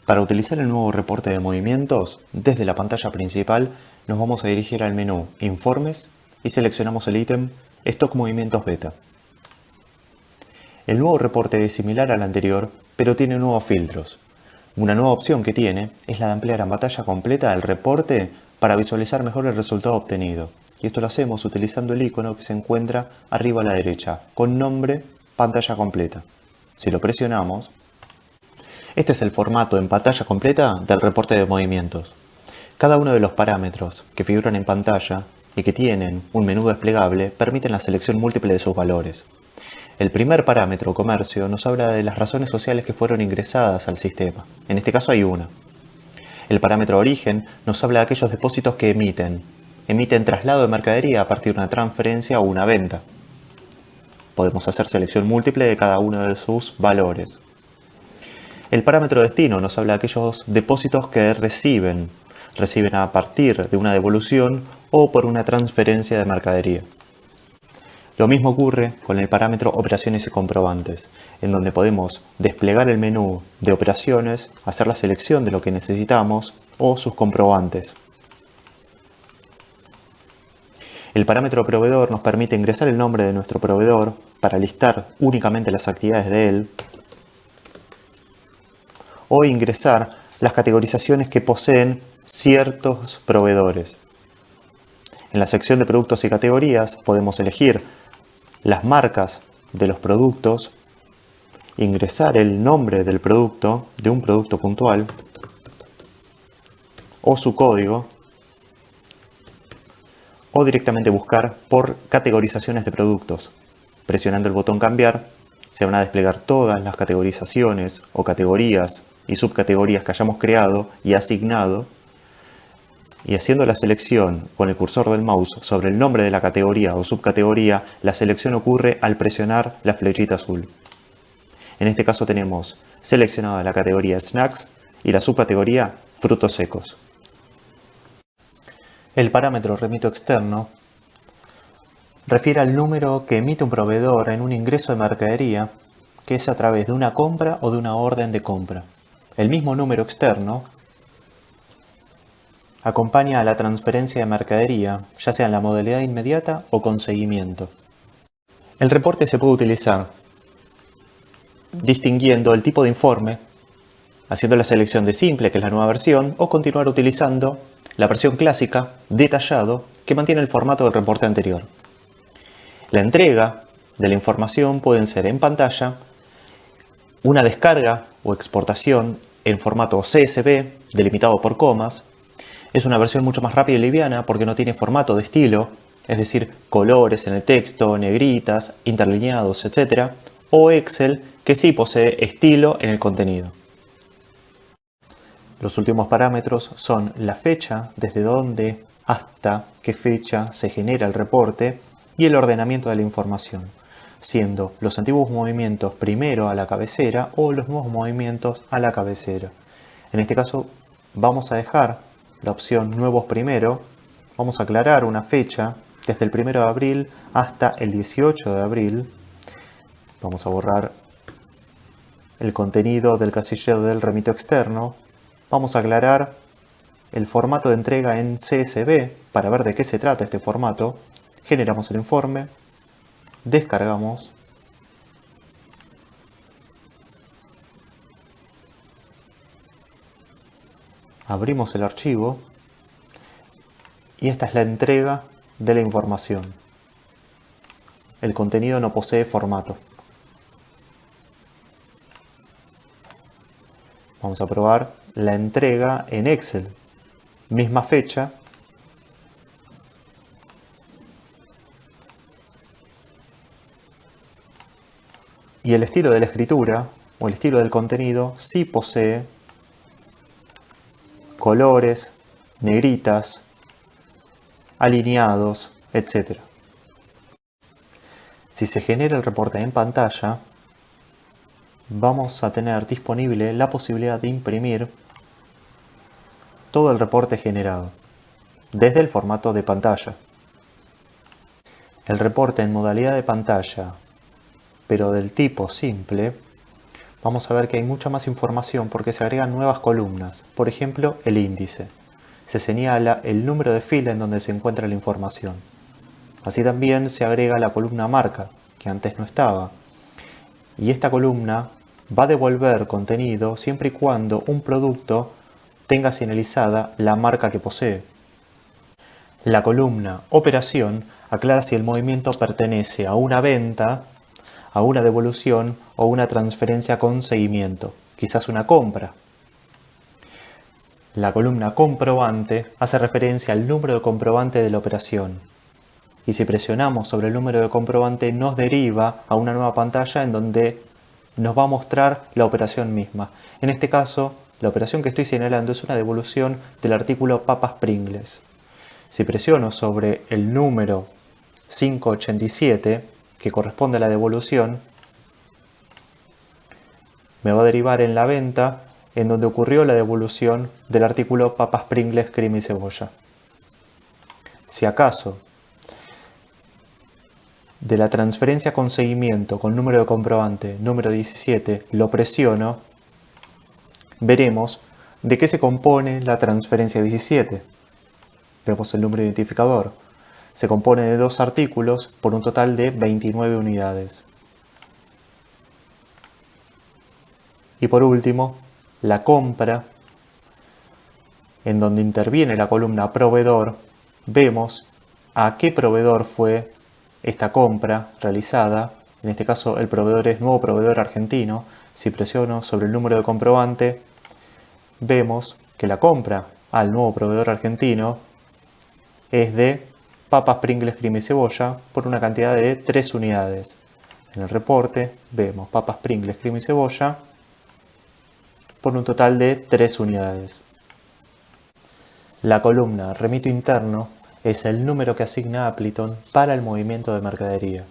Para utilizar el nuevo reporte de movimientos, desde la pantalla principal nos vamos a dirigir al menú Informes y seleccionamos el ítem Stock Movimientos Beta. El nuevo reporte es similar al anterior, pero tiene nuevos filtros. Una nueva opción que tiene es la de ampliar a pantalla completa el reporte para visualizar mejor el resultado obtenido. Y esto lo hacemos utilizando el icono que se encuentra arriba a la derecha, con nombre Pantalla Completa. Si lo presionamos, este es el formato en pantalla completa del reporte de movimientos. Cada uno de los parámetros que figuran en pantalla y que tienen un menú desplegable permiten la selección múltiple de sus valores. El primer parámetro, comercio, nos habla de las razones sociales que fueron ingresadas al sistema. En este caso hay una. El parámetro origen nos habla de aquellos depósitos que emiten traslado de mercadería a partir de una transferencia o una venta. Podemos hacer selección múltiple de cada uno de sus valores. El parámetro destino nos habla de aquellos depósitos que reciben a partir de una devolución o por una transferencia de mercadería. Lo mismo ocurre con el parámetro operaciones y comprobantes, en donde podemos desplegar el menú de operaciones, hacer la selección de lo que necesitamos o sus comprobantes. El parámetro proveedor nos permite ingresar el nombre de nuestro proveedor para listar únicamente las actividades de él o ingresar las categorizaciones que poseen ciertos proveedores. En la sección de productos y categorías podemos elegir las marcas de los productos, ingresar el nombre del producto, de un producto puntual, o su código, o directamente buscar por categorizaciones de productos. Presionando el botón cambiar, se van a desplegar todas las categorizaciones o categorías y subcategorías que hayamos creado y asignado, y haciendo la selección con el cursor del mouse sobre el nombre de la categoría o subcategoría, la selección ocurre al presionar la flechita azul. En este caso tenemos seleccionada la categoría Snacks y la subcategoría Frutos secos. El parámetro remito externo refiere al número que emite un proveedor en un ingreso de mercadería, que es a través de una compra o de una orden de compra. El mismo número externo acompaña a la transferencia de mercadería, ya sea en la modalidad inmediata o con seguimiento. El reporte se puede utilizar distinguiendo el tipo de informe, haciendo la selección de simple, que es la nueva versión, o continuar utilizando la versión clásica, detallado, que mantiene el formato del reporte anterior. La entrega de la información pueden ser en pantalla, una descarga o exportación en formato CSV, delimitado por comas. Es una versión mucho más rápida y liviana porque no tiene formato de estilo, es decir, colores en el texto, negritas, interlineados, etc. O Excel, que sí posee estilo en el contenido. Los últimos parámetros son la fecha, desde dónde hasta qué fecha se genera el reporte, y el ordenamiento de la información, siendo los antiguos movimientos primero a la cabecera o los nuevos movimientos a la cabecera. En este caso vamos a dejar la opción nuevos primero, vamos a aclarar una fecha desde el 1 de abril hasta el 18 de abril. Vamos a borrar el contenido del casillero del remito externo. Vamos a aclarar el formato de entrega en CSV para ver de qué se trata este formato. Generamos el informe, descargamos, abrimos el archivo y esta es la entrega de la información. El contenido no posee formato. Vamos a probar la entrega en Excel. Misma fecha. Y el estilo de la escritura o el estilo del contenido sí posee colores, negritas, alineados, etc. Si se genera el reporte en pantalla, vamos a tener disponible la posibilidad de imprimir todo el reporte generado desde el formato de pantalla. El reporte en modalidad de pantalla, pero del tipo simple, vamos a ver que hay mucha más información porque se agregan nuevas columnas. Por ejemplo, el índice. Se señala el número de fila en donde se encuentra la información. Así también se agrega la columna marca, que antes no estaba. Y esta columna va a devolver contenido siempre y cuando un producto tenga señalizada la marca que posee. La columna operación aclara si el movimiento pertenece a una venta, a una devolución o una transferencia con seguimiento, quizás una compra. La columna comprobante hace referencia al número de comprobante de la operación. Y si presionamos sobre el número de comprobante nos deriva a una nueva pantalla en donde nos va a mostrar la operación misma. En este caso, la operación que estoy señalando es una devolución del artículo papas Pringles. Si presiono sobre el número 587, que corresponde a la devolución, me va a derivar en la venta en donde ocurrió la devolución del artículo papas Pringles, crema y cebolla. Si acaso de la transferencia con seguimiento con número de comprobante número 17 lo presiono, veremos de qué se compone la transferencia 17. Vemos el número identificador. Se compone de 2 artículos por un total de 29 unidades. Y por último, la compra, en donde interviene la columna proveedor, vemos a qué proveedor fue esta compra realizada. En este caso el proveedor es nuevo proveedor argentino. Si presiono sobre el número de comprobante, vemos que la compra al nuevo proveedor argentino es de papas Pringles, crema y cebolla por una cantidad de 3 unidades. En el reporte vemos papas Pringles, crema y cebolla por un total de 3 unidades. La columna remito interno es el número que asigna Appleton para el movimiento de mercadería.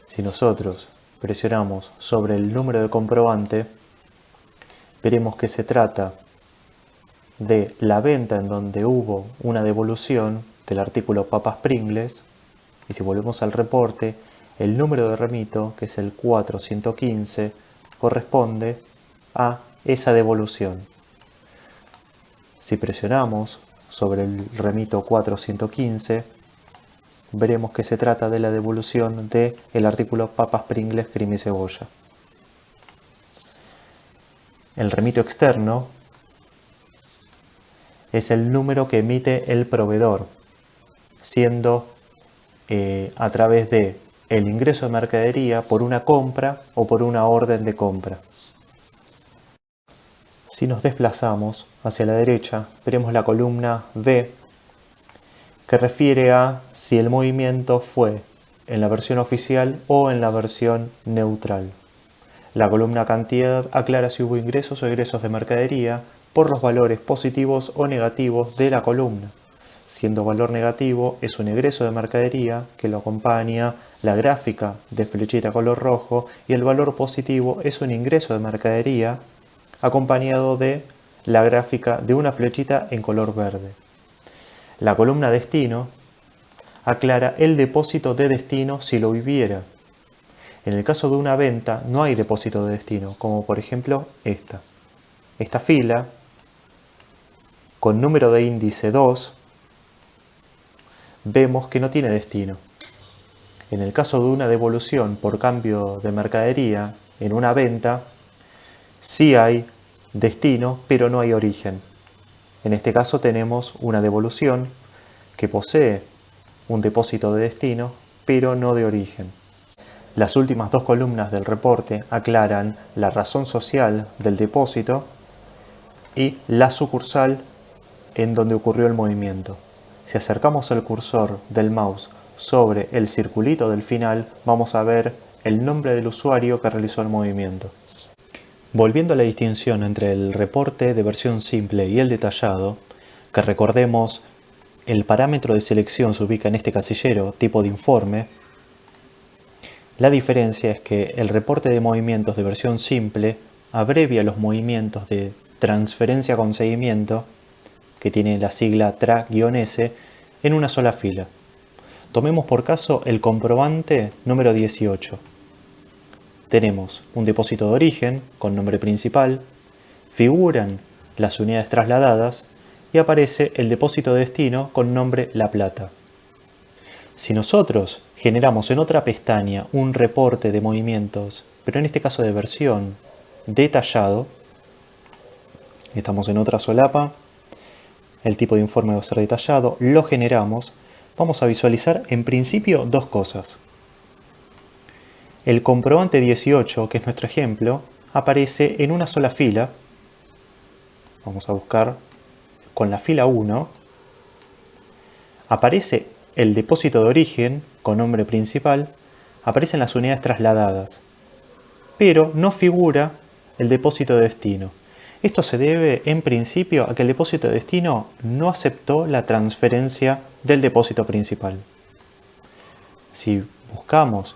Si nosotros presionamos sobre el número de comprobante, veremos que se trata de la venta en donde hubo una devolución del artículo papas Pringles, y si volvemos al reporte, el número de remito, que es el 415, corresponde a esa devolución. Si presionamos sobre el remito 415, veremos que se trata de la devolución del artículo papas Pringles, crema y cebolla. El remito externo es el número que emite el proveedor, siendo a través de el ingreso de mercadería por una compra o por una orden de compra. Si nos desplazamos hacia la derecha, veremos la columna B, que refiere a si el movimiento fue en la versión oficial o en la versión neutral. La columna cantidad aclara si hubo ingresos o egresos de mercadería por los valores positivos o negativos de la columna. Siendo valor negativo es un egreso de mercadería que lo acompaña la gráfica de flechita color rojo, y el valor positivo es un ingreso de mercadería acompañado de la gráfica de una flechita en color verde. La columna destino aclara el depósito de destino si lo hubiera. En el caso de una venta no hay depósito de destino, como por ejemplo esta fila con número de índice 2, vemos que no tiene destino. En el caso de una devolución por cambio de mercadería en una venta, sí hay destino, pero no hay origen. En este caso tenemos una devolución que posee un depósito de destino, pero no de origen. Las últimas 2 columnas del reporte aclaran la razón social del depósito y la sucursal en donde ocurrió el movimiento. Si acercamos el cursor del mouse sobre el circulito del final, vamos a ver el nombre del usuario que realizó el movimiento. Volviendo a la distinción entre el reporte de versión simple y el detallado, que recordemos, el parámetro de selección se ubica en este casillero, tipo de informe. La diferencia es que el reporte de movimientos de versión simple abrevia los movimientos de transferencia con seguimiento, que tiene la sigla TRA-S, en una sola fila. Tomemos por caso el comprobante número 18. tenemos un depósito de origen con nombre principal, figuran las unidades trasladadas y aparece el depósito de destino con nombre La Plata. Si nosotros generamos en otra pestaña un reporte de movimientos, pero en este caso de versión detallado, estamos en otra solapa, el tipo de informe va a ser detallado, lo generamos, vamos a visualizar en principio dos cosas. El comprobante 18, que es nuestro ejemplo, aparece en una sola fila. Vamos a buscar con la fila 1. Aparece el depósito de origen con nombre principal, aparecen las unidades trasladadas, pero no figura el depósito de destino. Esto se debe en principio a que el depósito de destino no aceptó la transferencia del depósito principal. Si buscamos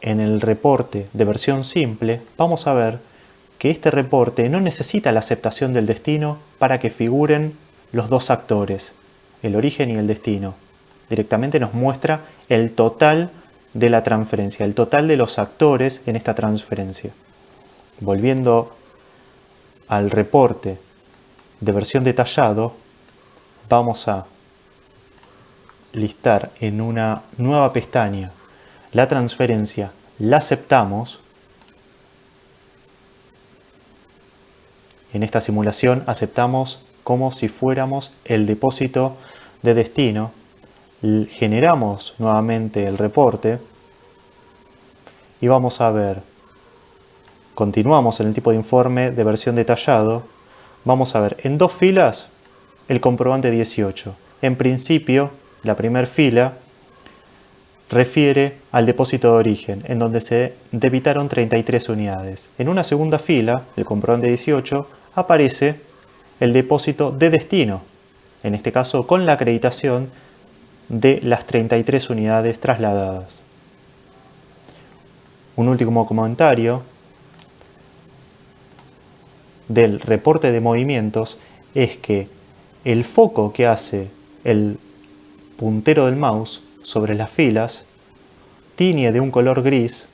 en el reporte de versión simple, vamos a ver que este reporte no necesita la aceptación del destino para que figuren los dos actores, el origen y el destino. Directamente nos muestra el total de la transferencia, el total de los actores en esta transferencia. Volviendo al reporte de versión detallado, vamos a listar en una nueva pestaña la transferencia, la aceptamos. En esta simulación aceptamos como si fuéramos el depósito de destino. Generamos nuevamente el reporte y vamos a ver, continuamos en el tipo de informe de versión detallado, vamos a ver en dos filas el comprobante 18. En principio, la primera fila refiere al depósito de origen, en donde se debitaron 33 unidades. En una segunda fila, el comprobante 18, aparece el depósito de destino, en este caso con la acreditación de las 33 unidades trasladadas. Un último comentario del reporte de movimientos es que el foco que hace el puntero del mouse sobre las filas tiñe de un color gris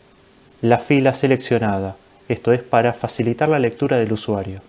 la fila seleccionada. Esto es para facilitar la lectura del usuario.